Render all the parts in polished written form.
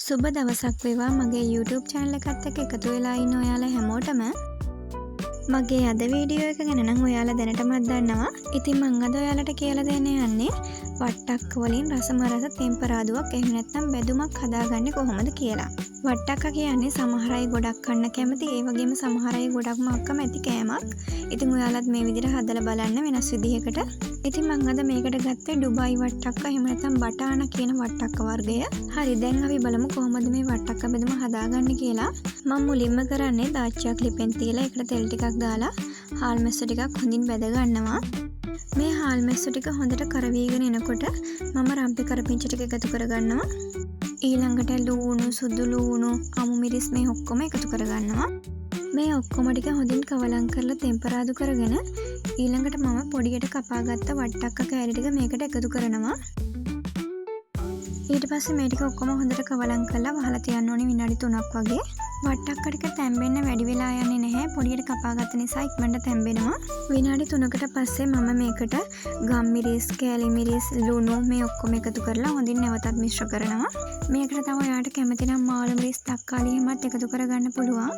සුබ දවසක් වේවා මගේ YouTube channel එකත් එක්ක එකතු වෙලා ඉන්න ඔයාලා හැමෝටම. මගේ අද වීඩියෝ එක ගැන නම් ඔයාලා දැනටමත් දන්නවා. ඉතින් මම අද ඔයාලට කියලා දෙන්න යන්නේ වට්ටක්ක වලින් රසමරස තෙම්පරාදුවක් එහෙම නැත්නම් බෙදුමක් හදාගන්නේ කොහොමද කියලා. වට්ටක්ක කියන්නේ සමහර අය ගොඩක් කන්න කැමති, ඒ වගේම සමහර අය ගොඩක්ම අකමැති කෑමක්. ඉතින් ඔයාලත් මේ විදිහට හදලා බලන්න වෙනස් විදිහකට. ඉතින් මම අද මේකට ගත්තේ ඩුබායි වට්ටක්ක එහෙම නැත්නම් බටාන කියන වට්ටක්ක වර්ගය. හරි, දැන් අපි බලමු කොහොමද මේ වට්ටක්ක බෙදුම හදාගන්නේ කියලා. මම මුලින්ම කරන්නේ දාච්චියක් ලිපෙන් තියලා ඒකට තෙල් ටිකක් දාලා හාල් මැස්සු ටිකක් හොඳින් බැද ගන්නවා. මේ හාල් මැස්සු ටික හොඳට කරවීගෙන එනකොට මම රම්පේ කරපිංච ටික එකතු කරගන්නවා. ඊළඟට ලූණු, සුදු ලූණු, අමු මිරිස් මේ ඔක්කොම එකතු කරගන්නවා. මේ ඔක්කොම ටික හොඳින් කවලම් කරලා තෙම්පරාදු කරගෙන ඊළඟට මම පොඩියට කපාගත්ත වට්ටක්ක කෑලි ටික මේකට එකතු කරනවා. ඊට පස්සේ මේ ටික ඔක්කොම හොඳට කවලම් කරලා වහලා තියන්න ඕනේ විනාඩි 3ක් වගේ. වට්ටක්ක ටික තැම්බෙන්න වැඩි වෙලා යන්නේ නැහැ. පොඩියට කපාගත්ත නිසා ඉක්මනට තැම්බෙනවා. විනාඩි 3කට පස්සේ මම මේකට ගම් මිරිස්, කෑලි මිරිස්, ලුණු මේ ඔක්කොම එකතු කරලා හොඳින් නැවතත් මිශ්‍ර කරනවා. මේකට තව ඔයාලට කැමති නම් මාළු මිරිස්, තක්කාලි එහෙමත් එකතු කරගන්න පුළුවන්.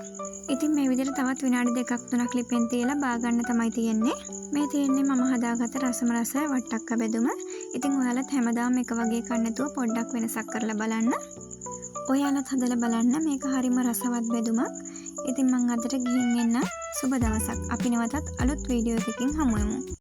ඉතින් මේ විදිහට තවත් විනාඩි 2ක් 3ක් ලිපෙන් තියලා බා ගන්න තමයි තියෙන්නේ. මේ තියෙන්නේ මම හදාගත්ත රසම රස වට්ටක්ක බෙදුම. ඉතින් ඔයාලත් හැමදාම එක වගේ කන්න නැතුව පොඩ්ඩක් වෙනසක් කරලා බලන්න. ඔයාලත් හදලා බලන්න, මේක හරිම රසවත් බෙදුමක්. ඉතින් මම අදට ගිහින් එන්න. සුබ දවසක්. අපි නැවතත් අලුත් වීඩියෝ එකකින් හමු වෙමු.